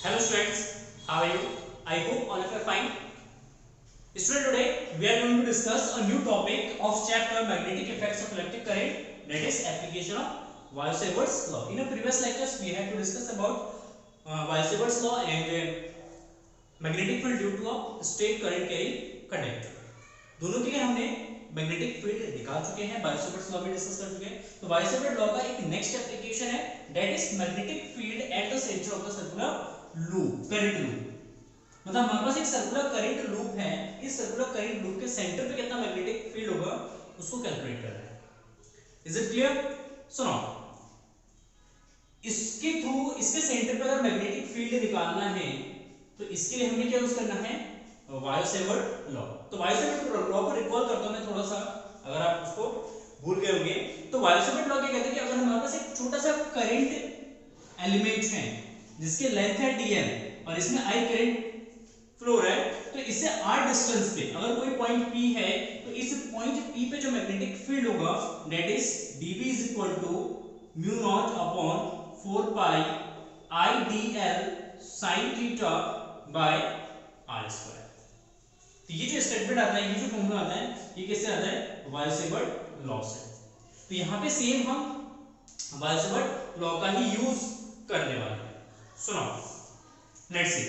Hello students, how are you? I hope all of you are fine. Student, today we are going to discuss a new topic of chapter magnetic effects of electric current, that is application of Weissenberg's law. In a previous lectures we had to discuss about Weissenberg's law and magnetic field due to a straight current carrying conductor. दोनों के लिए हमने magnetic field निकाल चुके हैं, Biot Savart's law भी discuss कर चुके हैं. तो बायोसेवर्ट लॉ का एक नेक्स्ट एप्लीकेशन है, that is magnetic field at the centre of the circular loop, current loop. मतलब हमारे पास एक सर्कुलर करंट लूप है, इस सर्कुलर करंट लूप के सेंटर पे कितना मैग्नेटिक फील्ड होगा उसको कैलकुलेट करना है. Is it clear? सुनो, इसके थ्रू इसके सेंटर पे अगर मैग्नेटिक फील्ड निकालना है तो इसके लिए हमें क्या यूज करना है? वायोसेवर्ट लॉ. तो वायोसेवर्ट लॉ को रिकॉल करता हूं मैं थोड़ा सा, अगर आप उसको भूल गए होंगे. तो वायोसेवर्ट लॉ क्या कहते हैं कि अगर हमारे पास एक छोटा सा करंट एलिमेंट है जिसकी लेंथ है dl और इसमें I करंट फ्लो है, तो इससे r डिस्टेंस पे अगर कोई पॉइंट P है तो इस पॉइंट P पे जो मैग्नेटिक फील्ड होगा that is dB is equal to mu not upon 4 pi I dl sin theta by r square. तो ये जो स्टेटमेंट आता है, ये जो फॉर्मूला आता है, ये किससे आता है? वायोसेवर्ट लॉ से. तो यहाँ पे सेम हम वायोसेवर्ट लॉ का ही यूज करने वाले हैं. सुनो, लेट्स सी.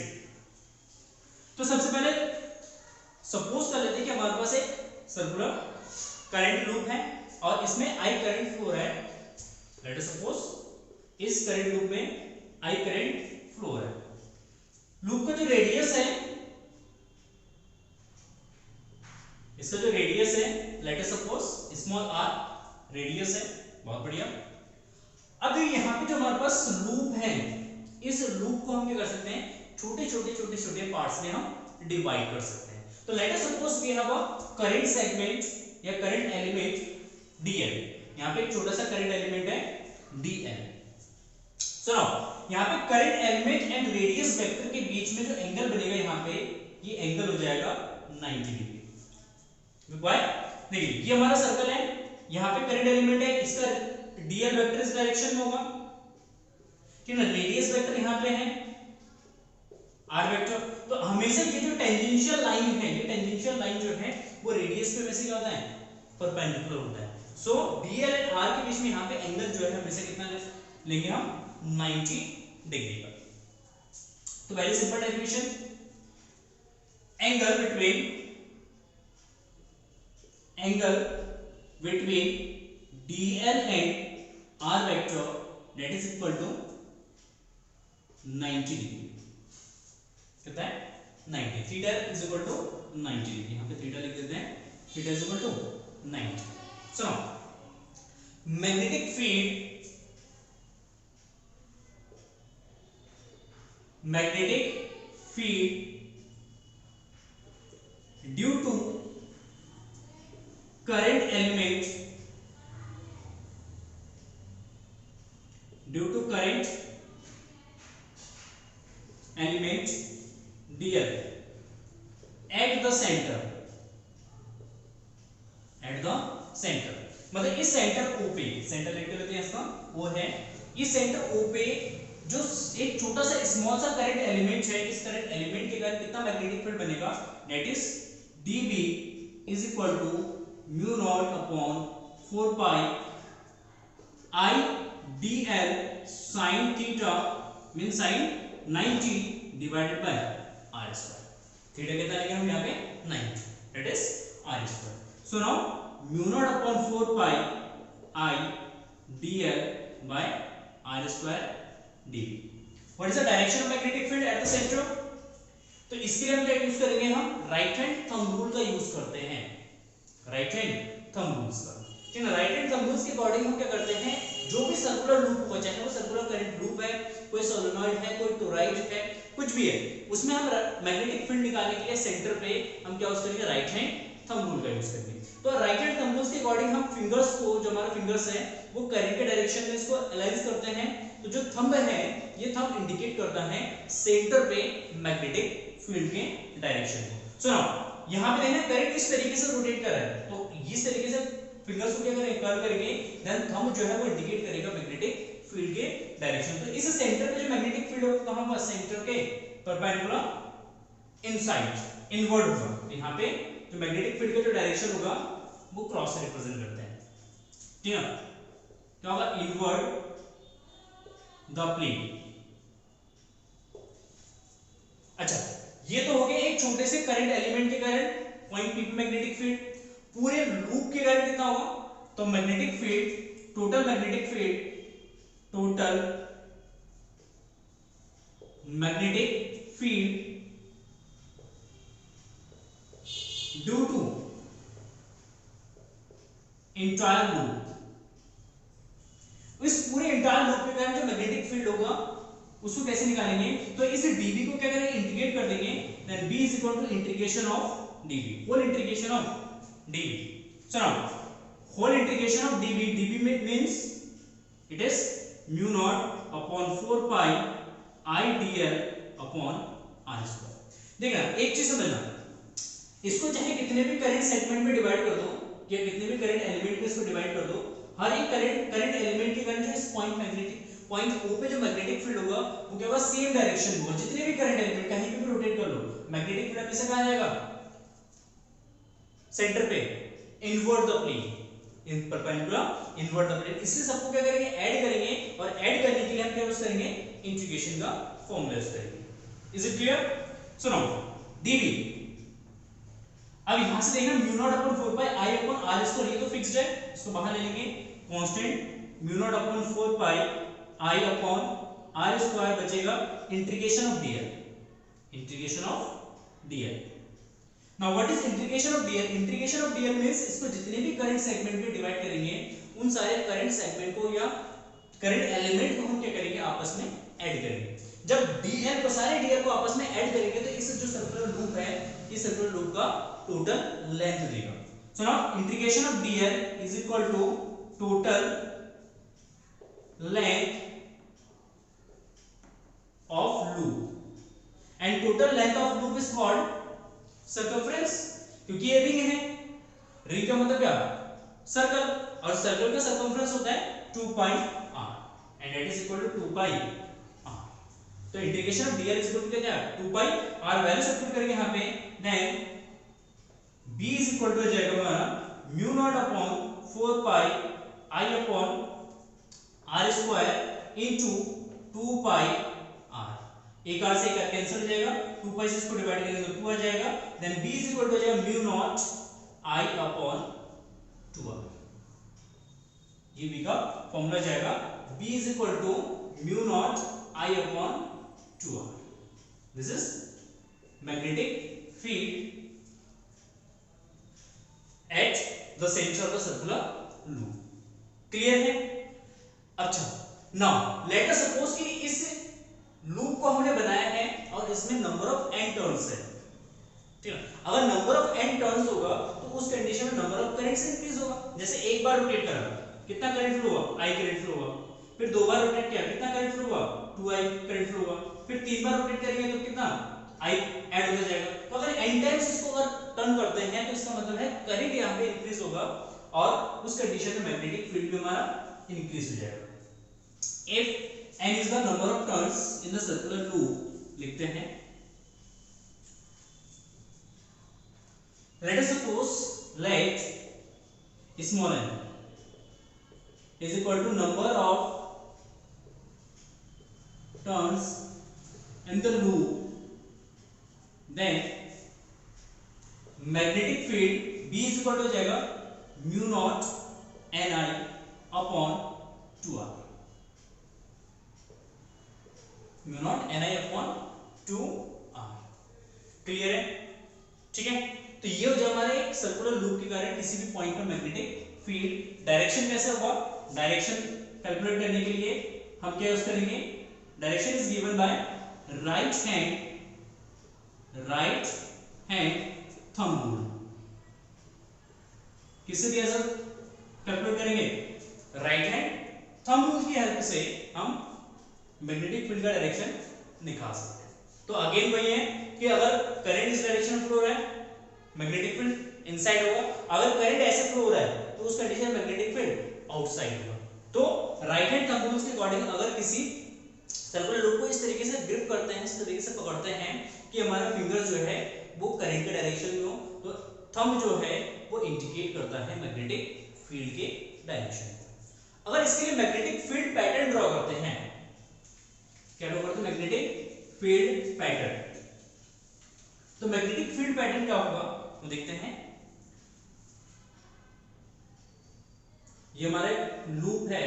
तो सबसे पहले सपोज कर लेते हैं कि हमारे पास एक सर्कुलर करंट लूप है और इसमें I करंट फ्लो है. लेट अस सपोज इस करंट लूप में I करंट फ्लो है. लूप का जो रेडियस है, इसका जो रेडियस है, late us suppose small r radius है. बहुत बढ़िया. अब यहाँ पे जो हमारे पास लूप है, इस लूप को हम क्या कर सकते हैं? छोटे छोटे पार्ट्स में हम डिवाइड कर सकते हैं. तो let us suppose we have a current segment या करंट एलिमेंट dl. यहाँ पे एक छोटा सा करंट एलिमेंट है dl. सुनो, यहाँ पे current element and radius vector के बीच में जो एंगल बनेगा, यहाँ पे ये एंगल हो जाएगा 90 डिग्री. देखिए ये हमारा सर्कल है, यहाँ पे करंट एलिमेंट है, इसका dl वेक्टर इस डायरेक्शन में होगा, ठीक है ना. रेडियस वेक्टर यहाँ पे है r वेक्टर. तो हमेशा ये जो टेंजेंशियल लाइन है, ये टेंजेंशियल लाइन जो है वो रेडियस पे वैसे क्या होता है? परपेंडिकुलर होता है. सो dl एंड r के बीच में यहाँ पे एंगल जो है हमेशा कितना लेंगे हम? 90 डिग्री का. तो very simple definition, angle between dl and r vector that is equal to 90 degree. कितना है? 90. Theta is equal to 90 degree. यहाँ पे थीटा लिख देते हैं. Theta is equal to 90. सुनो, magnetic field due to current element dl at the center मतलब इस सेंटर O पे, सेंटर लेके लेते हैं इसका, वो है इस सेंटर O पे जो एक छोटा सा स्मॉल सा करंट एलिमेंट है, इस करंट एलिमेंट के कारण कितना मैग्नेटिक फील्ड बनेगा? That is dB is equal to mu not upon 4 pi I dl sin theta mean sin 90 divided by r square. Theta कितना लेंगे हम यहाँ पे? 90. That is r square. So now mu not upon 4 pi I dl बाय r square dv. What is the direction of magnetic field at the centre? तो इसके लिए हम क्या यूज करेंगे? हम राइट हैंड थंब रूल का यूज करते हैं. राइट हैंड थंब रूल्स का, ठीक है. राइट हैंड थंब रूल्स के अकॉर्डिंग हम क्या करते हैं? जो भी सर्कुलर लूप हो, चाहे वो सर्कुलर करंट लूप है, कोई सोलेनॉइड है, कोई टोरॉइड है, कुछ भी है, उसमें हम मैग्नेटिक फील्ड निकालने के लिए सेंटर पे हम क्या यूज करेंगे? राइट हैंड थंब रूल का यूज करेंगे. तो राइट हैंड थंब रूल्स के अकॉर्डिंग हम फिंगर्स को, जो हमारा फिंगर्स है, वो करंट के डायरेक्शन में इसको अलाइन करते हैं. तो जो थंब है, ये थंब इंडिकेट करता है सेंटर पे मैग्नेटिक फील्ड के डायरेक्शन को. सुनो, यहाँ पे देखना करंट इस तरीके से रोटेट कर रहा है, तो इस तरीके से फिंगर्स को क्या करेंगे? कर्ल करेंगे, देन थंब जो है वो इंडिकेट करेगा मैग्नेटिक फील्ड के डायरेक्शन. तो इस सेंटर पे जो मैग्नेटिक फील्ड कहां होगा, सेंटर के परपेंडिकुलर इनसाइड, इनवर्ड होगा। तो यहाँ पे जो मैग्नेटिक फील्ड का जो डायरेक्शन होगा वो क्रॉस से रिप्रेजेंट करते हैं, ठीक है। क्या होगा, इनवर्ड द प्लेन। अच्छा, ये तो हो गया एक छोटे से करंट एलिमेंट के कारण पॉइंट पी पे मैग्नेटिक फील्ड। पूरे लूप के कारण कितना होगा, तो magnetic field, total magnetic field, total magnetic field due to entire loop, इस पूरे इंटायर लूप के कारण जो मैग्नेटिक फील्ड होगा उसको कैसे निकालेंगे, तो इस dv को क्या करेंगे, इंटीग्रेट कर देंगे, then b is equal to integration of dv, whole integration of dv। So now whole integration of dv, dv means it is mu not upon 4 pi I dl upon r square. देखना एक चीज समझना, इसको चाहे कितने भी current segment में divide कर दो या कितने भी करंट एलिमेंट में इसको डिवाइड कर दो, हर एक करंट एलिमेंट के कारण जो इस पॉइंट मैग्नेटिक पॉइंट O पे जो मैग्नेटिक फील्ड होगा वो क्या होगा, सेम डायरेक्शन में होगा। जितने भी करंट एलिमेंट कहीं पे भी रोटेट कर लो, मैग्नेटिक फील्ड हमेशा कहां जाएगा, सेंटर पे, inward the plane, in perpendicular inward the plane. इसलिए सबको क्या करेंगे, ऐड करेंगे, और ऐड करने के लिए हम क्या यूज करेंगे, इंटीग्रेशन का फॉर्मूला यूज करेंगे। Is it clear? So now dv, अब यहां से देखना mu not upon 4 pi I upon r square, ये तो फिक्स्ड है, इसको बाहर ले लेंगे, constant mu not upon 4 pi I upon r square बचेगा integration of dl, integration of dl। Now what is integration of dl? Integration of dl means इसको जितने भी करंट सेगमेंट में डिवाइड करेंगे उन सारे करंट सेगमेंट को या करंट एलिमेंट को हम क्या करेंगे, आपस में ऐड करेंगे। जब dl को सारे dl को आपस में ऐड करेंगे तो इस जो सर्कुलर लूप है, इस सर्कुलर लूप का टोटल लेंथ देगा। So now integration of dl is equal to total length of loop, and total length of loop is called circumference, क्योंकि ये रिंग है, रिंग का मतलब क्या, सर्कल, और सर्कल का सर्कमफ्रेंस होता है 2 pi r and that is equal to 2 pi r। तो integration of dl is equal to क्या है, 2 पाई r, वैल्यू सब्स्टिट्यूट करेंगे यहाँ पे, then b is equal to हो जाएगा हमारा mu not upon 4 pi I upon r square into 2 pi r, एक r से एक कैंसिल हो जाएगा, 2 पाई से इसको डिवाइड करेंगे तो 2 आ जाएगा, then b is equal to हो जाएगा mu not I upon 2r, ये b का फॉर्मूला जाएगा, b is equal to mu not I upon 2r। This is magnetic field at the centre of the circular loop. Clear है? अच्छा, now let us suppose कि इस loop को हमने बनाया है और इसमें नंबर ऑफ n टर्न्स है, ठीक है। अगर नंबर ऑफ n टर्न्स होगा तो उस कंडीशन में नंबर ऑफ करंट्स इंक्रीज होगा। जैसे एक बार रोटेट करा, कितना करंट फ्लो हुआ, I करंट फ्लो हुआ, फिर दो बार रोटेट किया, कितना करंट फ्लो हुआ, 2I करंट फ्लो हुआ, फिर तीन बार रोटेट करेंगे तो कितना I ऐड हो जाएगा। तो अगर n टाइम्स इसको अगर टर्न करते हैं तो इसका मतलब है करंट यहां पे इंक्रीज होगा और उस कंडीशन में मैग्नेटिक फील्ड भी हमारा इंक्रीज हो जाएगा। If n is the number of turns in the circular loop, लिखते हैं, let us suppose let small n is equal to number of turns in the loop, then magnetic field B is equal to हो जाएगा mu naught Ni upon 2r, mu naught Ni upon 2r। Clear है? ठीक है, तो ये हो जाए हमारे सर्कुलर लूप के कारण किसी भी पॉइंट पर मैग्नेटिक फील्ड। डायरेक्शन कैसे होगा, डायरेक्शन कैलकुलेट करने के लिए हम क्या यूज करेंगे, direction is given by right hand thumb rule. किससे दिया सर कैलकुलेट करेंगे, राइट हैंड थंब रूल की हेल्प से हम मैग्नेटिक फील्ड का डायरेक्शन निकाल सकते हैं। तो अगेन वही है कि अगर करंट इस डायरेक्शन में फ्लो हो रहा है मैग्नेटिक फील्ड इनसाइड होगा, अगर करंट ऐसे फ्लो हो रहा है तो उस कंडीशन में मैग्नेटिक फील्ड आउटसाइड होगा। तो राइट हैंड थंब रूल के अकॉर्डिंग अगर किसी सर्कुलर लूप को इस तरीके से ग्रिप पढ़ते हैं कि हमारा फिंगर जो है वो करंट के डायरेक्शन में हो, तो थंब जो है वो इंडिकेट करता है मैग्नेटिक फील्ड के डायरेक्शन। अगर इसके लिए मैग्नेटिक फील्ड पैटर्न ड्रॉ करते हैं, क्या ड्रॉ करते हैं? Magnetic field pattern. तो मैग्नेटिक फील्ड पैटर्न क्या होगा तो देखते हैं। ये हमारे लूप है,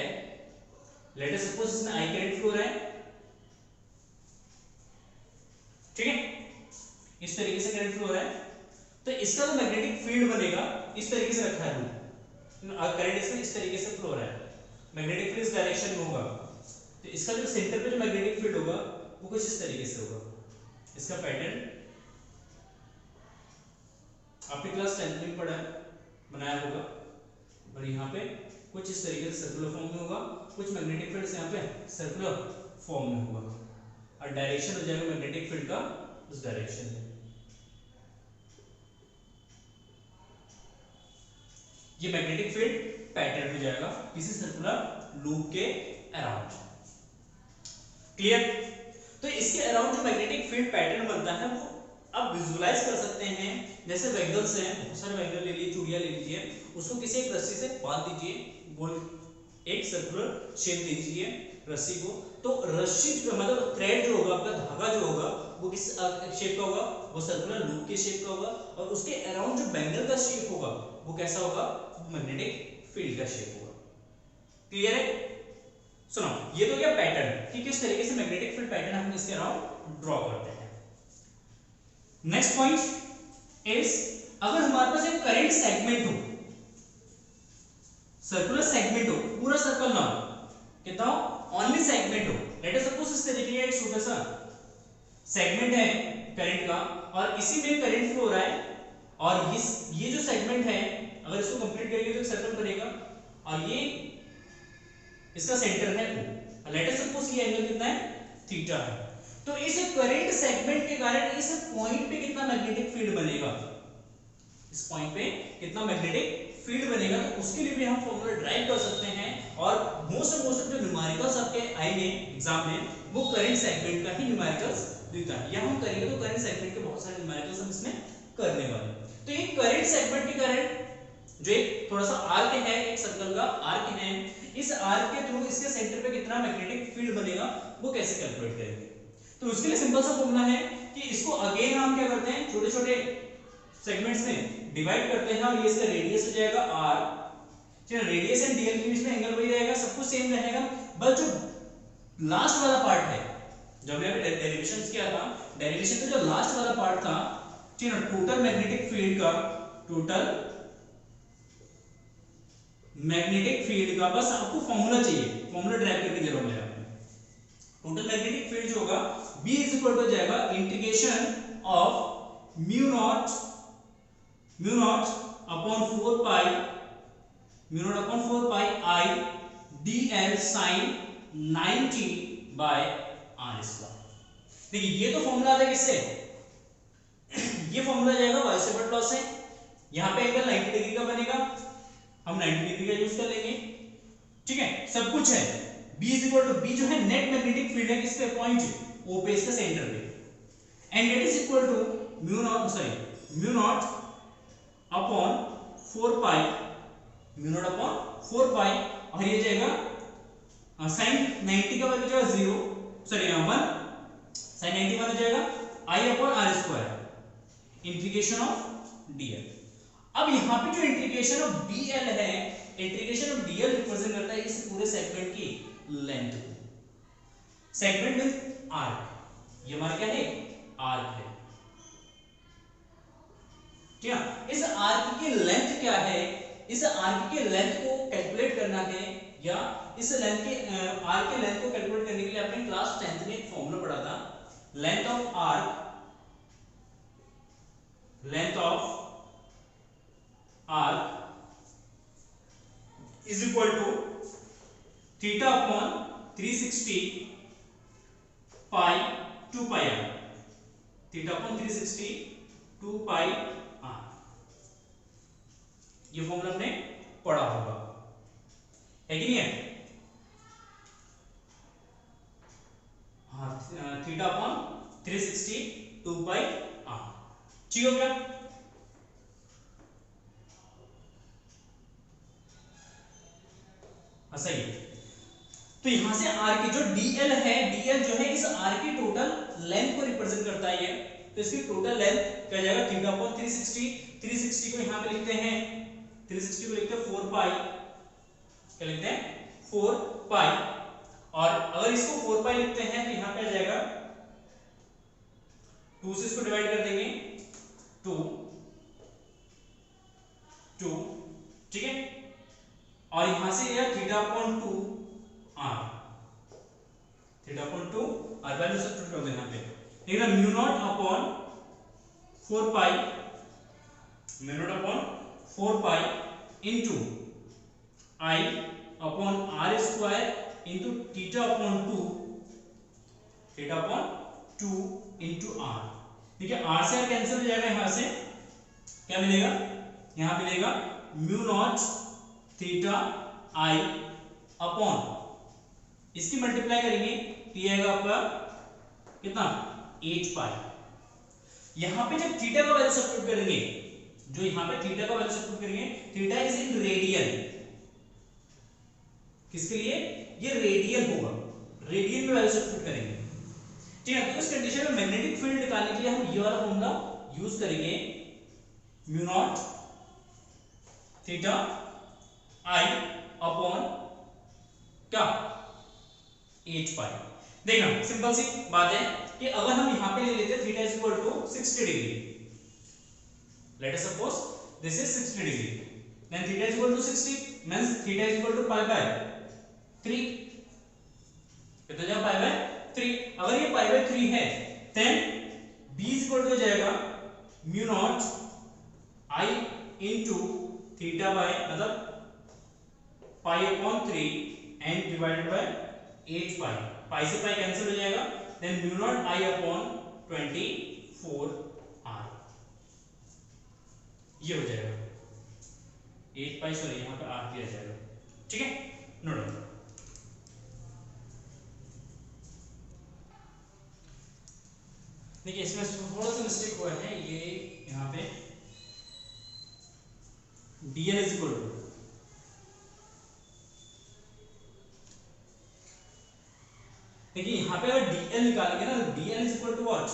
लेट अस सपोज इसमें आई करंट फ्लो है, ठीक है, इस तरीके से करंट फ्लो है, तो इसका जो मैग्नेटिक फील्ड बनेगा इस तरीके से रखा है लूप, करंट इसमें इस तरीके से फ्लो रहा है, मैग्नेटिक फील्ड इस डायरेक्शन में होगा, तो इसका जो सेंटर पे जो मैग्नेटिक फील्ड होगा वो कुछ इस तरीके से होगा। इसका पैटर्न आपने क्लास 10th में पढ़ा है, बनाया होगा, और यहाँ पे कुछ इस तरीके से सर्कुलर फॉर्म में होगा, कुछ मैग्नेटिक फील्ड यहाँ पे सर्कुलर फॉर्म में होगा, और डायरेक्शन हो जाएगा मैग्नेटिक फील्ड का उस डायरेक्शन में। ये मैग्नेटिक फील्ड पैटर्न हो जाएगा किसी सर्कुलर लूप के अराउंड। क्लियर? तो इसके अराउंड जो मैग्नेटिक फील्ड पैटर्न बनता है वो आप विजुलाइज कर सकते हैं। जैसे बैंगल्स हैं, बहुत सारे बैंगल ले लीजिए, चूड़ियां ले लीजिए, उसको किसी एक रस्सी से बांध दीजिए, गोल एक सर्कुलर शेप दे दीजिए रस्सी को, तो रस्सी मतलब थ्रेड जो होगा, आपका धागा जो होगा वो किस शेप का होगा? वो सर्कुलर लूप के शेप का होगा, और उसके अराउंड जो बैंगल का शेप होगा वो कैसा होगा? मैग्नेटिक फील्ड का शेप होगा। क्लियर है? सुनो, ये तो क्या पैटर्न कि किस तरीके से मैग्नेटिक फील्ड पैटर्न हम इसके अराउंड ड्रॉ करते हैं। नेक्स्ट पॉइंट इज, अगर हमारे पास एक करंट सेगमेंट हो, सर्कुलर सेगमेंट हो, पूरा सर्कल ना हो, कितना हो? ओनली सेगमेंट हो, लेट अस सपोज इस तरीके का एक छोटा सा सेगमेंट है करंट का, और इसी में करंट फ्लो हो रहा है, और ये जो सेगमेंट है अगर इसको कंप्लीट करेंगे तो एक सर्कल बनेगा, और ये इसका सेंटर है O, लेट अस सपोज ये एंगल कितना है? थीटा है। तो इस करंट सेगमेंट के कारण इस पॉइंट पे कितना मैग्नेटिक फील्ड बनेगा? इस पॉइंट पे कितना मैग्नेटिक फील्ड बनेगा? तो उसके लिए भी हम फॉर्मूला ड्राइव कर सकते हैं, और मोस्ट जो न्यूमेरिकल्स आपके आएंगे एग्जाम में वो करंट सेगमेंट का ही न्यूमेरिकल्स देता है। या हम करेंगे तो करंट सेगमेंट के बहुत सारे न्यूमेरिकल्स हम इसमें करने वाले। तो ये करंट सेगमेंट के कारण जो एक थोड़ा सा आर्क है, एक सर्कल का आर्क है, इस आर्क के थ्रू इसके सेंटर पे कितना मैग्नेटिक फील्ड बनेगा वो कैसे कैलकुलेट करेंगे? तो उसके लिए सिंपल सा फॉर्मूला है कि इसको अगेन हम क्या करते हैं, छोटे छोटे सेगमेंट्स में डिवाइड करते हैं, और ये इसका रेडियस हो जाएगा r, चलो रेडियस एंड डीएल के बीच में एंगल वही रहेगा, सब कुछ सेम रहेगा, बस जो लास्ट वाला पार्ट है, जब हमने डेरिवेशंस किया था, डेरिवेशन का जो लास्ट वाला पार्ट था, ठीक है, टोटल मैग्नेटिक फील्ड का, टोटल मैग्नेटिक फील्ड का, बस आपको फॉर्मूला चाहिए, फॉर्मूला ड्राइव करके दे रहा हूं मैं आपको। टोटल मैग्नेटिक फील्ड जो होगा B इज इक्वल टू जाएगा integration of mu not upon 4 pi I dl sin 90 by r square. देखिए ये तो फॉर्मूला आता है किससे? ये फॉर्मूला जाएगा y से बट लॉस से, यहां पे एंगल 90 डिग्री का बनेगा, हम 90 डिग्री का यूज कर लेंगे, ठीक है, सब कुछ है। B is equal to, B जो है नेट मैग्नेटिक फील्ड है किस पे? पॉइंट O पे, इसका सेंटर पे, and it is equal to mu not upon 4 pi, और ये जाएगा sin 90 का वैल्यू जो है 0, सॉरी 1, sin 90 हो जाएगा I upon r square integration of dl। अब यहाँ पे जो इंटीग्रेशन ऑफ dl है, इंटीग्रेशन ऑफ dl रिप्रेजेंट करता है इस पूरे सेगमेंट की लेंथ को। सेगमेंट में आर्क, ये हमारा क्या है? आर्क है, क्या? इस आर्क की लेंथ क्या है? इस आर्क की लेंथ को कैलकुलेट करना है, या इस लेंथ के आर्क के लेंथ को कैलकुलेट करने के लिए आपने क्लास 10th में एक फॉर्मूला पढ़ा था, length of arc is equal to theta upon 360 pi 2 pi r, theta upon 360 2 pi r, ये फॉर्मूला हमने पढ़ा होगा, है कि नहीं है? हाँ, थीटा अपॉन 360 2 पाई r। ठीक हो गया? सही है। तो यहां से r की जो dl है, dl जो है इस r की टोटल लेंथ को रिप्रेजेंट करता है ये। तो इसकी टोटल लेंथ क्या जाएगा थीटा अपॉन 360। 360 को यहां पे लिखते हैं, 360 को लिखते हैं 4 पाई, क्या लिखते हैं 4 पाई। और अगर इसको 4 पाई लिखते हैं तो यहां पे आ जाएगा 2 से इसको डिवाइड कर देंगे 2 2, ठीक है। और यहां से यह theta upon 2 r, theta upon 2 r value substitute कर देना पे, ठीक है। Mu not upon 4 pi, mu not upon 4 pi into i upon r square into theta upon 2, theta upon 2 into r, ठीक है। r से r कैंसिल हो जाएगा, यहां से क्या मिलेगा, यहां मिलेगा mu naught theta i upon, इसकी मल्टीप्लाई करेंगे तो ये आएगा आपका कितना 8 पाई। यहां पे जब थीटा का वैल्यू सब्स्टिट्यूट करेंगे, जो यहां पे थीटा का वैल्यू सब्स्टिट्यूट करेंगे, थीटा इज इन रेडियन, किसके लिए, ये रेडियन होगा, रेडियन में वैल्यू सब्स्टिट्यूट करेंगे, ठीक है। तो इस कंडीशन में मैग्नेटिक फील्ड निकालने के लिए हम ये वाला फॉर्मूला यूज करेंगे, mu not theta i upon क्या 8 पाई। देखना सिंपल सी बात है कि अगर हम यहां पे ले लेते theta is equal to 60 degree, let us suppose this is 60 degree, then theta is equal to 60 means theta is equal to pi by 3, कितना जाएगा पाई बाय 3। अगर ये पाई बाय 3 है then b is equal to हो जाएगा mu not i into theta by मतलब pi upon 3 and divided by 8 pi, pi से pi cancel हो जाएगा, then mu not i upon 24 r, ये हो जाएगा 8 पाई, सॉरी यहां पे r दिया जाएगा, ठीक है। Note down. देखिए इसमें थोड़ा सा मिस्टेक हुआ है, ये यहां पे dl इज इक्वल टू, देखिए यहां पे अगर dl निकालेंगे ना, dl is equal to what,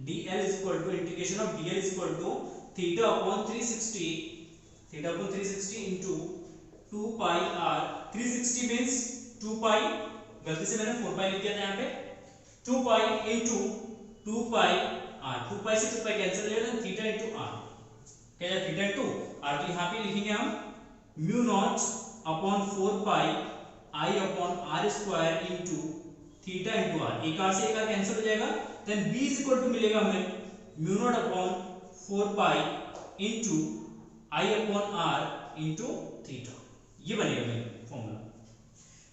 dl is equal to integration of dl is equal to theta upon 360, theta upon 360 into 2 pi r, 360 means 2 pi, गलती से मैंने 4 पाई लिख दिया था यहां पे, 2 पाई इनटू 2 पाई r, 2 पाई से 2 पाई कैंसिल हो जाएगा, थीटा इनटू r, क्या है थीटा इनटू r, तो यहां पे लिखेंगे हम mu not upon 4 pi i upon r square into theta into r, एक r से एक r कैंसिल हो जाएगा, then b is equal to मिलेगा हमें mu not upon 4 pi into i upon r into theta, ये बनेगा मेरा फॉर्मूला।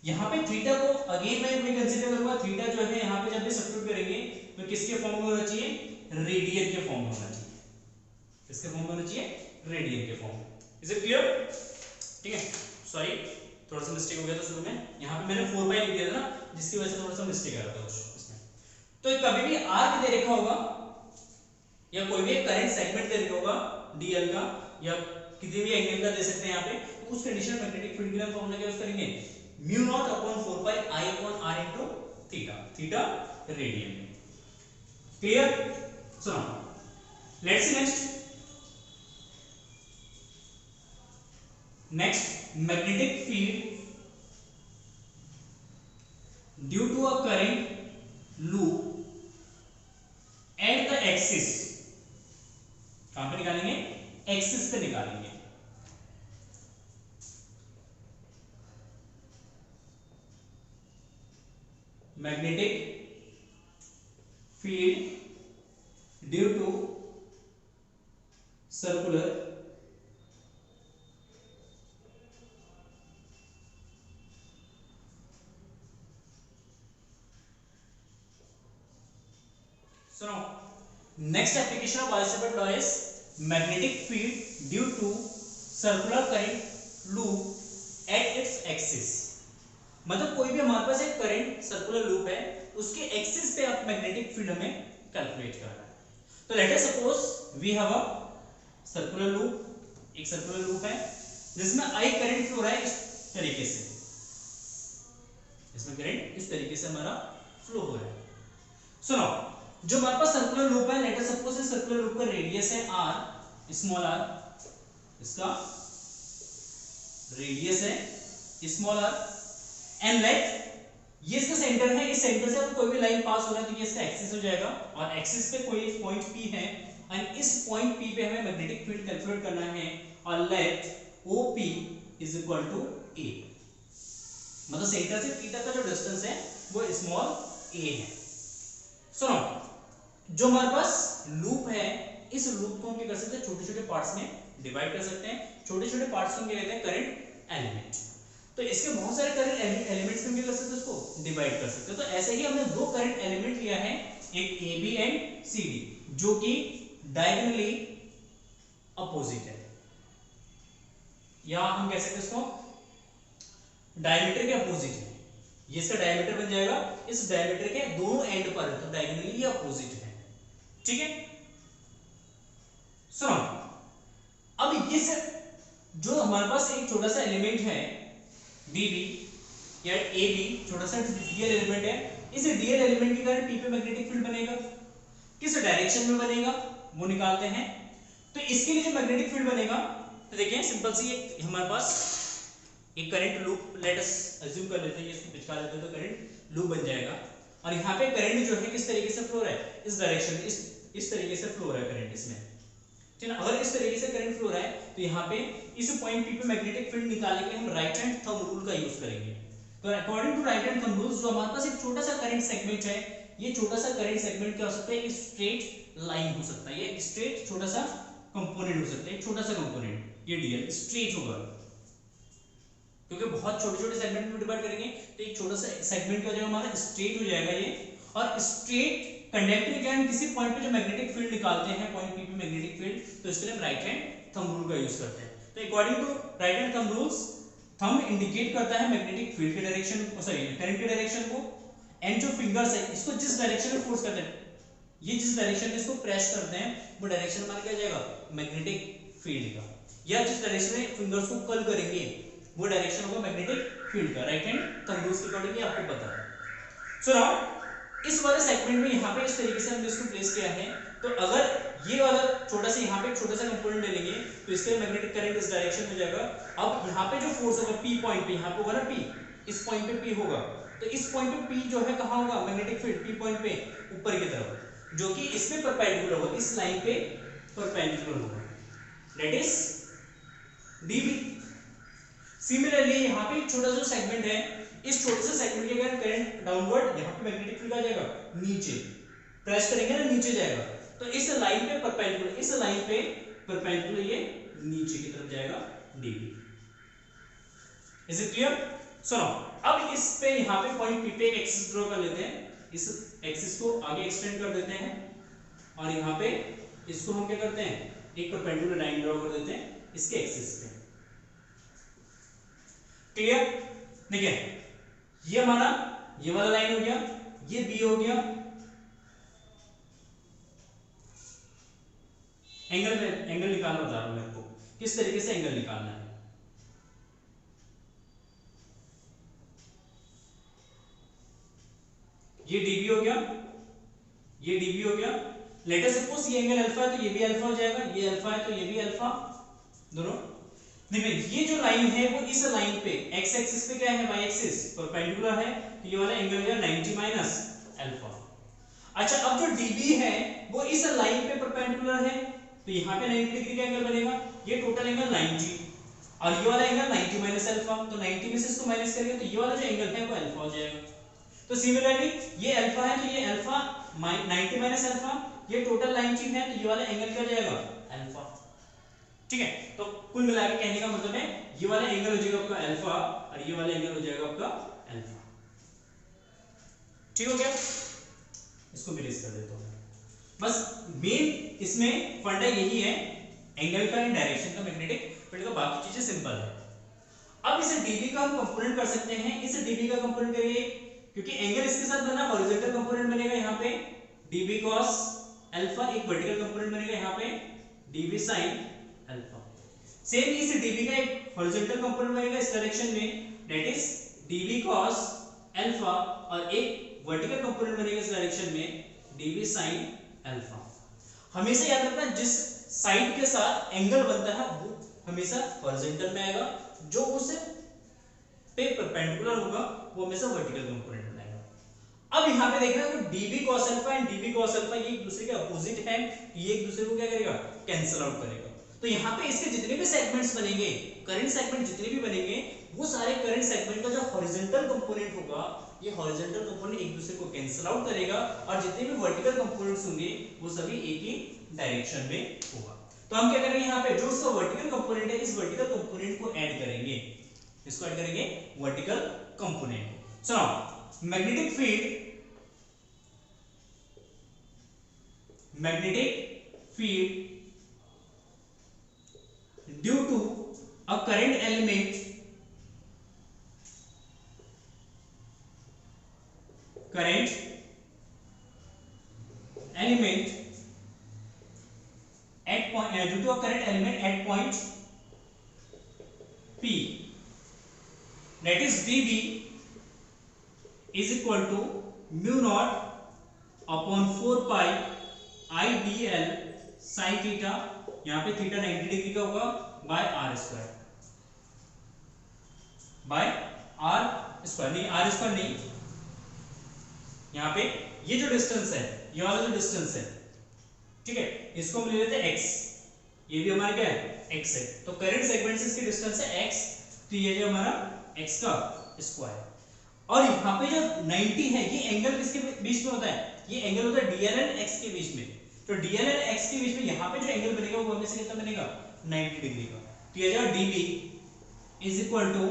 यहां पे थीटा को अगेन मैं कंसीडर करूंगा, थीटा जो है यहां पे जब भी सब्स्टिट्यूट करेंगे तो किसके फॉर्म में होना चाहिए, रेडियन के फॉर्म में होना चाहिए, किसके फॉर्म में होना चाहिए, रेडियन के फॉर्म में। इज इट क्लियर, ठीक है। सॉरी थोड़ा सा मिस्टेक हो गया था शुरू में, यहाँ पे मैंने 4 पाई लिख दिया था ना, जिसकी वजह से थोड़ा सा मिस्टेक आ रहा था इसमें। तो कभी भी आर्क दे रखा होगा या कोई भी करंट सेगमेंट दे रखा होगा डीएल का या किसी भी एंगल का दे सकते हैं यहाँ पे, तो उस कंडीशन में मैग्नेटिक फील्ड के लिए फॉर्मूला क्या यूज करेंगे, mu not upon 4 pi I upon r into theta, theta radian में। क्लियर, सुनो let's see next magnetic field due to a current loop at the axis, कहां पे निकालेंगे, एक्सिस पे निकालेंगे। Magnetic field due to circular सुनो, next application of Biot Savart law is magnetic field due to circular current loop at its axis. मतलब कोई भी हमारे पास एक करंट सर्कुलर लूप है उसके एक्सिस पे आप मैग्नेटिक फील्ड हमें कैलकुलेट करना है। तो let us suppose we have a circular loop, एक सर्कुलर लूप है जिसमें आई करंट फ्लो रहा है इस तरीके से, इसमें करंट इस तरीके से हमारा फ्लो हो रहा है। सुनो, जो हमारे पास सर्कुलर लूप है, लेट अस सपोज इस सर्कुलर लूप का रेडियस है r, स्मॉल r, इसका रेडियस है स्मॉल r, एंड लेट ये इसका सेंटर है, इस सेंटर से अब कोई भी लाइन पास हो रहा है तो ये इसका एक्सिस हो जाएगा, और एक्सिस पे कोई पॉइंट P है, एंड इस पॉइंट P पे हमें मैग्नेटिक फील्ड कैलकुलेट करना है, और let OP is equal to A, मतलब सेंटर से P तक का जो डिस्टेंस है वो स्मॉल a है। सुनो, जो हमारे पास लूप है, इस लूप को हम क्या कर सकते हैं, छोटे छोटे पार्ट्स में डिवाइड कर सकते हैं। छोटे छोटे पार्ट्स को क्या कहते हैं, करंट एलिमेंट। तो इसके बहुत सारे करंट एलिमेंट्स में क्या कर सकते हैं, उसको डिवाइड कर सकते हैं। तो ऐसे ही हमने दो करंट एलिमेंट लिया है, एक AB एंड CD, जो कि डायगोनली अपोजिट है, या हम कह सकते हैं इसको डायमीटर के अपोजिट है। ये इसका डायमीटर बन जाएगा, इस डायमीटर के दोनों एंड पर, तो डायगोनली ये अपोजिट है, ठीक है। सुनो, अब ये से जो हमारे पास एक छोटा सा एलिमेंट है BB या AB, छोटा सा डीएल एलिमेंट है, इस डीएल एलिमेंट के कारण P पे मैग्नेटिक फील्ड बनेगा, किस डायरेक्शन में बनेगा वो निकालते हैं। तो इसके लिए जो मैग्नेटिक फील्ड बनेगा, तो देखिए सिंपल सी एक हमारे पास एक current loop, let us assume कर लेते हैं, इसको पिचका लेते हैं, तो करंट लूप बन जाएगा, और यहाँ पे करंट जो है किस तरीके से फ्लो हो रहा है, इस डायरेक्शन, इस तरीके से फ्लो हो रहा है करंट इसमें, ठीक है। अगर इस तरीके से करंट फ्लो हो रहा है तो यहाँ पे इस पॉइंट P पे मैग्नेटिक फील्ड निकालने के लिए हम राइट हैंड थंब रूल का यूज करेंगे। तो according to right hand thumb rule, जो हमारे पास एक छोटा सा करंट सेगमेंट है, ये छोटा सा करंट सेगमेंट क्या हो सकता है, एक स्ट्रेट लाइन हो सकता है, ये स्ट्रेट छोटा सा कंपोनेंट हो सकता है, एक छोटा सा कंपोनेंट, ये डीएल स्ट्रेट होगा, क्योंकि बहुत छोटे छोटे सेगमेंट में डिवाइड करेंगे तो एक छोटा सा सेगमेंट क्या हो जाएगा हमारा, स्ट्रेट हो जाएगा ये। और स्ट्रेट कंडक्टर के एंड किसी पॉइंट पे जो मैग्नेटिक फील्ड निकालते हैं, पॉइंट P पे मैग्नेटिक फील्ड, तो इसके लिए हम राइट हैंड थंब रूल का यूज करते हैं। तो according to right hand thumb rules, thumb indicate करता है मैग्नेटिक फील्ड के डायरेक्शन को, सॉरी करंट के डायरेक्शन को, एंड जो फिंगर्स है इसको जिस डायरेक्शन में फोर्स करते हैं, ये जिस डायरेक्शन में इसको प्रेस करते हैं वो डायरेक्शन हमारा क्या जाएगा, मैग्नेटिक फील्ड का, या जिस डायरेक्शन में फिंगर्स को कर्ल करेंगे वो डायरेक्शन होगा मैग्नेटिक फील्ड का। राइट हैंड थंब रूल्स के अकॉर्डिंग ये आपको पता है। सो नाउ इस वाले सेगमेंट में यहाँ पे इस तरीके से हमने इसको प्लेस किया है, तो अगर ये वाला छोटा सा यहाँ पे एक छोटा सा कंपोनेंट ले लेंगे तो इसके मैग्नेटिक करंट इस डायरेक्शन में जाएगा। अब यहाँ पे जो फोर्स होगा P पॉइंट पे, यहाँ पे होगा ना P, इस पॉइंट पे P होगा, तो इस पॉइंट पे P जो है कहाँ होगा, मैग्नेटिक फील्ड P पॉइंट पे ऊपर की तरफ, जो कि इस पे परपेंडिकुलर होगा, इस लाइन पे परपेंडिकुलर होगा, दैट इज DB। सिमिलरली यहाँ पे एक छोटा सा सेगमेंट है, इस छोटे से सेगमेंट के कारण करंट डाउनवर्ड, यहाँ पे मैग्नेटिक फील्ड आ जाएगा नीचे, प्रेस करेंगे ना नीचे जाएगा, तो इस लाइन पे परपेंडिकुलर, इस लाइन पे परपेंडिकुलर ये नीचे की तरफ जाएगा DB। Is it clear? सुनो, अब इस पे यहाँ पे पॉइंट P पे एक एक्सिस ड्रॉ कर लेते हैं, इस एक्सिस को आगे एक्सटेंड कर देते हैं, और यहाँ पे इसको हम क्या करते हैं, एक परपेंडिकुलर लाइन ड्रॉ कर देते हैं इसके एक्सिस पे। क्लियर? देखिए ये हमारा ये वाला लाइन हो गया, ये B हो गया, एंगल निकालना बता रहा हूं मैं आपको किस तरीके से एंगल निकालना है। ये DB हो गया, ये DB हो गया। लेट अस सपोज ये एंगल अल्फा है तो ये भी अल्फा हो जाएगा, ये अल्फा है तो ये भी अल्फा, दोनों। देखिए ये जो लाइन है वो इस लाइन पे x एक्सिस पे क्या है, y एक्सिस परपेंडिकुलर है, तो ये वाला एंगल है 90 माइनस अल्फा। अच्छा, अब जो DB है वो इस लाइन पे परपेंडिकुलर है, तो यहाँ पे 90 डिग्री का एंगल बनेगा, ये टोटल एंगल 90, और ये वाला एंगल 90 माइनस अल्फा, तो 90 में से इसको माइनस करेंगे तो ये वाला जो एंगल है वो अल्फा हो जाएगा। तो सिमिलरली ये अल्फा है तो ये अल्फा 90 माइनस अल्फा, ये टोटल 90 है तो ये वाला एंगल क्या हो जाएगा, अल्फा। ठीक है, तो कुल मिला के कहने का मतलब है ये वाला एंगल हो जाएगा आपका अल्फा, और ये वाला एंगल हो जाएगा आपका अल्फा। ठीक हो गया? इसको मिलेस कर देता हूं। बस मेन इसमें फंडा यही है, एंगल का एंड डायरेक्शन का मैग्नेटिक फील्ड का, बाकी चीजें सिंपल है। अब इसे DB का हम कंपोनेंट कर सकते हैं, इस DB का कंपोनेंट करिए क्योंकि एंगल इसके साथ बना हॉरिजॉन्टल कंपोनेंट बनेगा यहाँ पे db cos अल्फा, एक वर्टिकल कंपोनेंट बनेगा यहाँ पे db sin अल्फा। सेम इस db का एक हॉरिजॉन्टल कंपोनेंट बनेगा इस डायरेक्शन में, that is db cos alpha, और एक वर्टिकल कंपोनेंट बनेगा इस डायरेक्शन में db sin अल्फा। हमेशा याद रखना जिस साइड के साथ एंगल बनता है वो हमेशा हॉरिजॉन्टल में आएगा, जो उस पे परपेंडिकुलर होगा वो हमेशा वर्टिकल कंपोनेंट बनाएगा। अब यहाँ पे देखना तो db cos alpha and db cos alpha ये एक दूसरे के अपोजिट है, ये एक दूसरे को क्या करेगा, कैंसिल आउट करेगा। तो यहाँ पे इसके जितने भी सेगमेंट्स बनेंगे, करंट सेगमेंट जितने भी बनेंगे, वो सारे करंट सेगमेंट का जो हॉरिजॉन्टल कंपोनेंट होगा, ये हॉरिजॉन्टल कंपोनेंट एक दूसरे को कैंसिल आउट करेगा, और जितने भी वर्टिकल कंपोनेंट्स होंगे वो सभी एक ही डायरेक्शन में होगा। तो हम क्या करेंगे, यहाँ पे जो उसका वर्टिकल कंपोनेंट है, इस वर्टिकल कंपोनेंट को ऐड करेंगे, इसको ऐड करेंगे vertical component. So now magnetic field due to a current element at point due to a current element at point P, that is dB is equal to mu naught upon 4 pi I dl sin theta, यहाँ पे theta 90 degree का होगा, bye are square, नहीं are square नहीं, यहाँ पे ये जो डिस्टेंस है, ये वाला जो डिस्टेंस है, ठीक है, इसको हम ले लेते हैं x, ये भी हमारा क्या है x है, तो करंट सेगमेंट से इसकी डिस्टेंस है x, तो ये जो हमारा x का स्क्वायर, और यहाँ पे जो 90 है ये एंगल किसके बीच में होता है, ये एंगल होता है DLN x के बीच में, तो DLN x के बीच में यहाँ पे जो एंगल बनेगा वो हमें से कितना बनेगा 90 डिग्री का, तो ये जो dB is equal to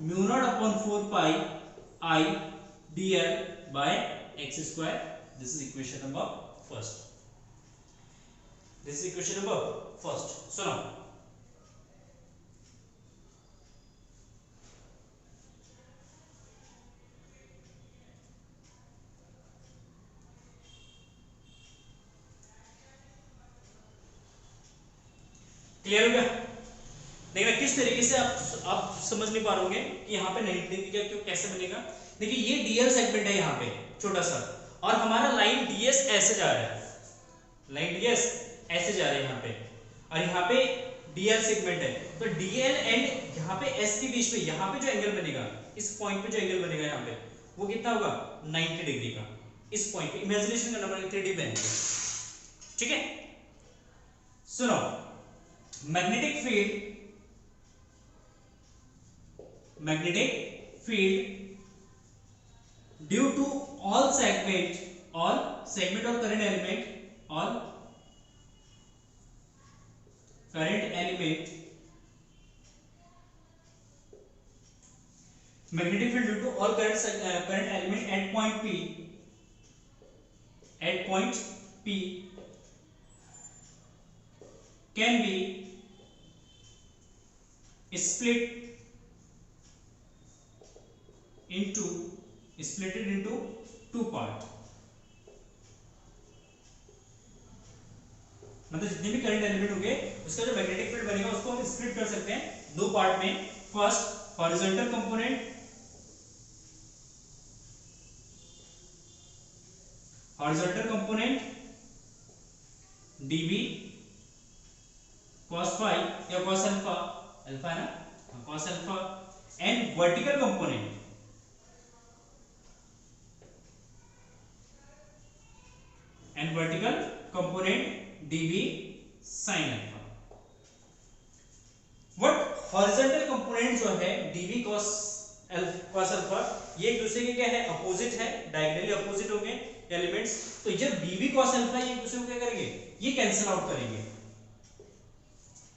mu naught upon 4 pi I dl by x square, this is equation number first, so now clear हो गया। देखिए किस तरीके से आप समझ नहीं पा रहे होंगे कि यहाँ पे 90 डिग्री का क्यों कैसे बनेगा। देखिए ये डीएल सेगमेंट है यहाँ पे छोटा सा, और हमारा लाइन डीएस ऐसे जा रहा है, यहाँ पे, और यहाँ पे डीएल सेगमेंट है, तो डीएल एंड यहाँ पे एस के बीच में यहाँ पे जो एंगल बनेगा, इस पॉइंट पे जो एंगल बनेगा यहाँ पे, वो कितना होगा 90 डिग्री का, इस पॉइंट पे इमेजिनेशन करना पड़ेगा 3D पेन पे, ठीक है। सुनो, magnetic field due to all segment और current element magnetic field due to all current element at point P can be split into two part, मतलब जितने भी करंट एलिमेंट होंगे उसका जो मैग्नेटिक फील्ड बनेगा उसको हम स्प्लिट कर सकते हैं दो पार्ट में। First horizontal component dB cos phi या cos अल्फा है ना, cos alpha, and vertical component dB sin alpha. What horizontal component जो है dB cos अल्फा, ये एक दूसरे के क्या है, अपोजिट है, डायगोनली अपोजिट होंगे एलिमेंट्स, तो जब dB cos अल्फा ये एक दूसरे को क्या करेंगे, ये कैंसिल आउट करेंगे,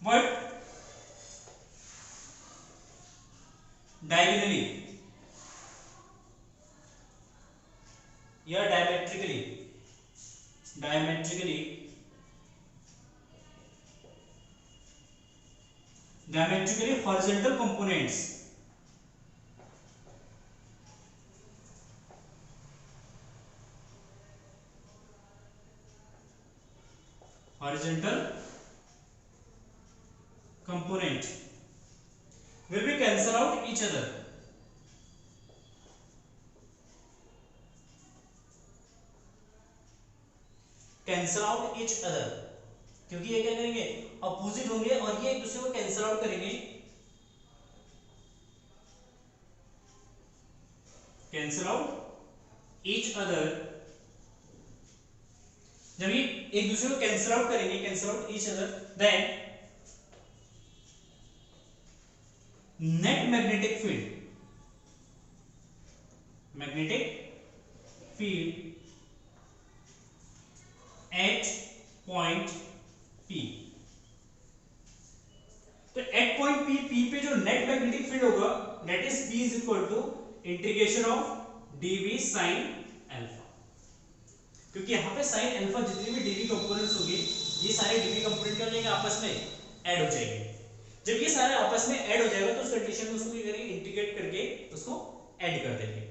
बट डायगोनली या diametrically horizontal components horizontal component will be cancel out each other. Cancel out each other, क्योंकि ये क्या करेंगे, अपोजिट होंगे और ये एक दूसरे को कैंसल आउट करेंगे. कैंसल आउट each other, जब ये एक दूसरे को कैंसल आउट करेंगे, cancel out each other, then net magnetic field at point P. तो एट पॉइंट P पे जो नेट मैग्नेटिक फील्ड होगा that is P is equal to integration of dv sin alpha, क्योंकि यहां पे sin अल्फा जितने भी dv कंपोनेंट्स होंगे ये सारे dv कंपोनेंट क्या हो जाएंगे, आपस में ऐड हो जाएंगे. जब ये सारे आपस में ऐड हो जाएगा तो उस कंडीशन में उसको क्या करेंगे, इंटीग्रेट करके उसको ऐड कर देंगे.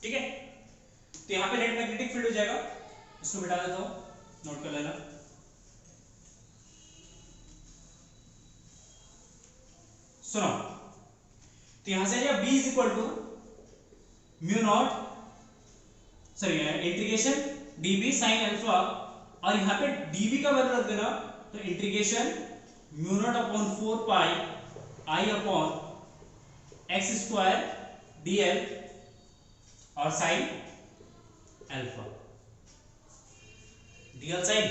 ठीक है, तो यहां पे नेट मैग्नेटिक फील्ड हो जाएगा, इसको मिटा देता हूं, नोट कर लेना. सुनो, तो यहां से आ b is equal to mu naught integration dv sin alpha, और यहां पे dv का वैल्यू रख देना, तो integration mu not upon 4 pi i upon x square dl और sin alpha, dl sin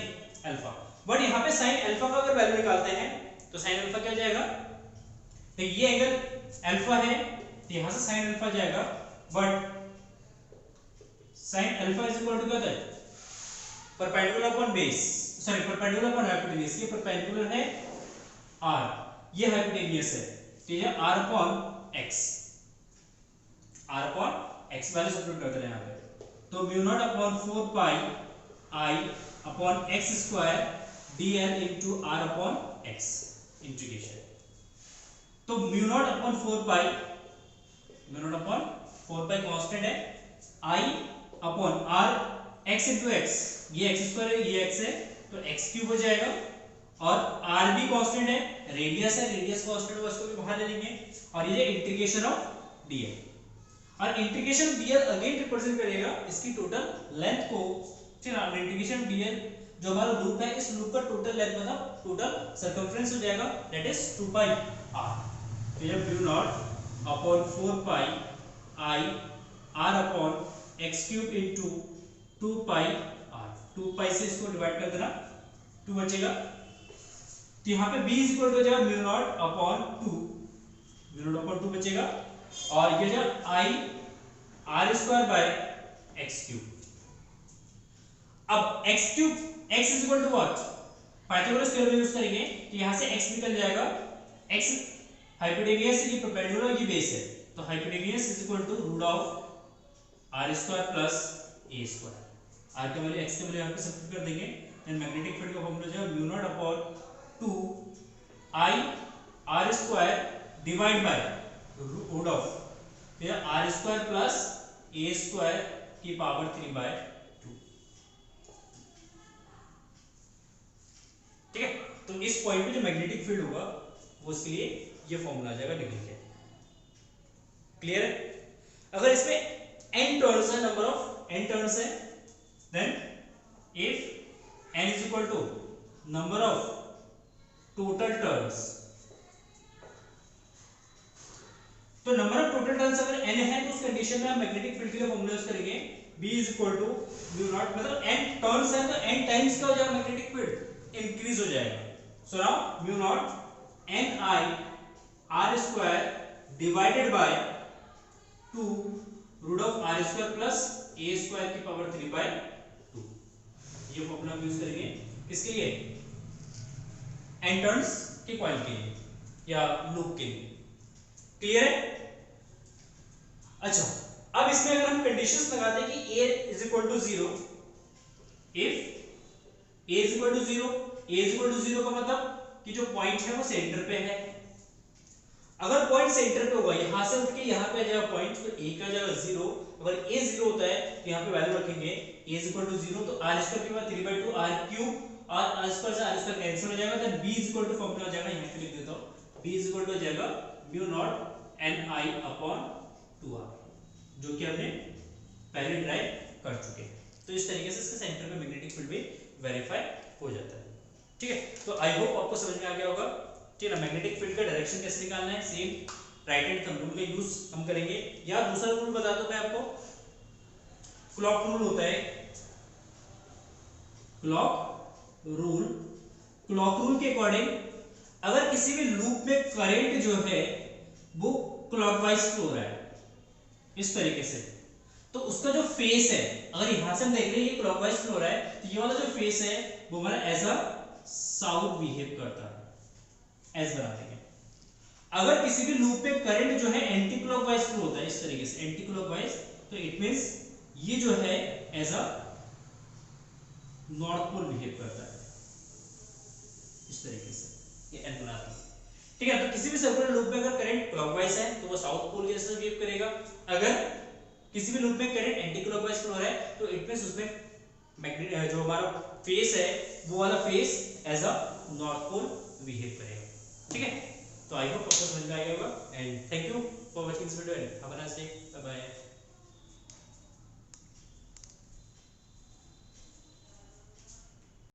alpha. But यहां पे sin अल्फा का अगर वैल्यू निकालते हैं तो sin अल्फा क्या जाएगा, तो ये एंगल अल्फा है तो यहां से sin अल्फा जाएगा, but sin alpha is equal to क्या होता है, perpendicular upon base, sorry perpendicular upon hypotenuse. ये परपेंडिकुलर है r, ये हाइपोटेन्यूज है, तो ये r upon x, r upon x value substitute करते हैं यहां पे, तो mu not upon 4 pi i upon x square dl into r upon x integration. तो mu not upon 4 pi, mu not upon 4 pi constant है, i upon r x into x, ये x square है ये x है तो x cube हो जाएगा, और r भी कांस्टेंट है, रेडियस है, रेडियस कांस्टेंट है, उसको भी बाहर ले लेंगे, और ये इंटीग्रेशन ऑफ dl, और इंटीग्रेशन dl अगेन रिप्रेजेंट करेगा इसकी टोटल लेंथ को. ठीक है, इंटीग्रेशन dl जो हमारा लूप है, इस लूप का टोटल लेंथ मतलब टोटल सर्कमफ्रेंस हो जाएगा, दैट इज 2 पाई r. तो ये mu naught upon 4 pi i r upon x cube into 2 pi r, 2 पाई से इसको डिवाइड कर देना, 2 बचेगा. तो यहाँ पे b इज इक्वल टू हो जाएगा mu not upon 2, mu not upon 2 बचेगा, और ये जो i r square by x cube. अब x cube x is equal to what, Pythagoras theorem use करेंगे, तो यहाँ से x निकल जाएगा, x हाइपोटेन्यूज ये परपेंडिकुलर ये बेस है, तो hypotenuse is equal to root of r square plus a square. r का वैल्यू x का वैल्यू यहाँ पे सब्स्टिट्यूट कर देंगे, देन मैग्नेटिक फील्ड का फॉर्मूला जो है mu not upon 2 i r square divide by root of r square plus a square की पावर 3 बाय 2. ठीक है, तो इस पॉइंट पे जो मैग्नेटिक फील्ड होगा वो उसके लिए ये फॉर्मूला आ जाएगा डिग्री के. क्लियर है? अगर इसमें n टर्न्स है, नंबर ऑफ n टर्न्स है, then if n is equal to number of total turns, तो नंबर ऑफ टोटल टर्न्स अगर n है तो उस कंडीशन में हम मैग्नेटिक फील्ड के लिए फॉर्मूला यूज करेंगे b is equal to mu naught, मतलब n टर्न्स है तो n टाइम्स क्या हो जाएगा, मैग्नेटिक फील्ड इंक्रीज हो जाएगा. So now mu naught ni r square divided by 2 root of r square plus a square की पावर 3 बाय 2. ये फॉर्मूला हम यूज करेंगे किसके लिए, n टर्न्स के कॉइल के लिए या लूप के लिए. क्लियर है? अच्छा, अब इसमें अगर हम कंडीशंस लगाते हैं कि a is equal to 0, if a is equal to 0, a is equal to 0 का मतलब कि जो पॉइंट है वो सेंटर पे है. अगर पॉइंट सेंटर पे होगा, यहां से उठ के यहां पे आ जाएगा पॉइंट, तो a का जाएगा 0। अगर a 0 होता है तो यहां पे वैल्यू रखेंगे a = 0, तो r स्क्वायर के बाद 3/2 r क्यूब और r स्क्वायर से r स्क्वायर कैंसिल हो जाएगा, देन b = फॉर्मूला आ जाएगा, यहां पे लिख देता हूं, b = हो जाएगा म्यू नॉट ni/2r, जो कि हमने पहले ड्राइव कर चुके हैं। तो इस तरीके से इसके सेंटर पे मैग्नेटिक फील्ड भी वेरीफाई हो जाता है। ठीक है, तो आई होप आपको समझ में आ गया होगा। ठीक है, मैग्नेटिक फील्ड का डायरेक्शन कैसे निकालना है, same right hand thumb rule का यूज हम करेंगे, या दूसरा रूल बता दो मैं आपको, क्लॉक रूल होता है, क्लॉक रूल के अकॉर्डिंग अगर किसी भी लूप में करंट जो है वो क्लॉकवाइज फ्लो हो रहा है इस तरीके से, तो उसका जो फेस है, अगर यहां से हम देख रहे हैं ये क्लॉकवाइज फ्लो हो रहा है, तो ये वाला जो फेस है वो हमारा एज अ साउथ बिहेव करता है, एज बना देंगे। अगर किसी भी लूप में करंट जो है एंटी क्लॉकवाइज फ्लो होता है इस तरीके से, एंटी क्लॉकवाइज, तो इट मींस ये जो है as a north pole behave करता है इस तरीके से, ये एन बना देंगे। ठीक है, तो किसी भी सर्कुलर लूप में अगर करंट क्लॉकवाइज है तो वो साउथ पोल जैसा बिहेव करेगा, अगर किसी भी लूप में करंट एंटी क्लॉकवाइज फ्लो हो रहा है तो इट मींस उसमें मैग्नेट जो हमारा फेस है वो वाला face as a north pole behave करेगा। ठीक है, तो आई होप आपको समझ में आ गया होगा, and thank you for watching this video and have a nice day, bye bye.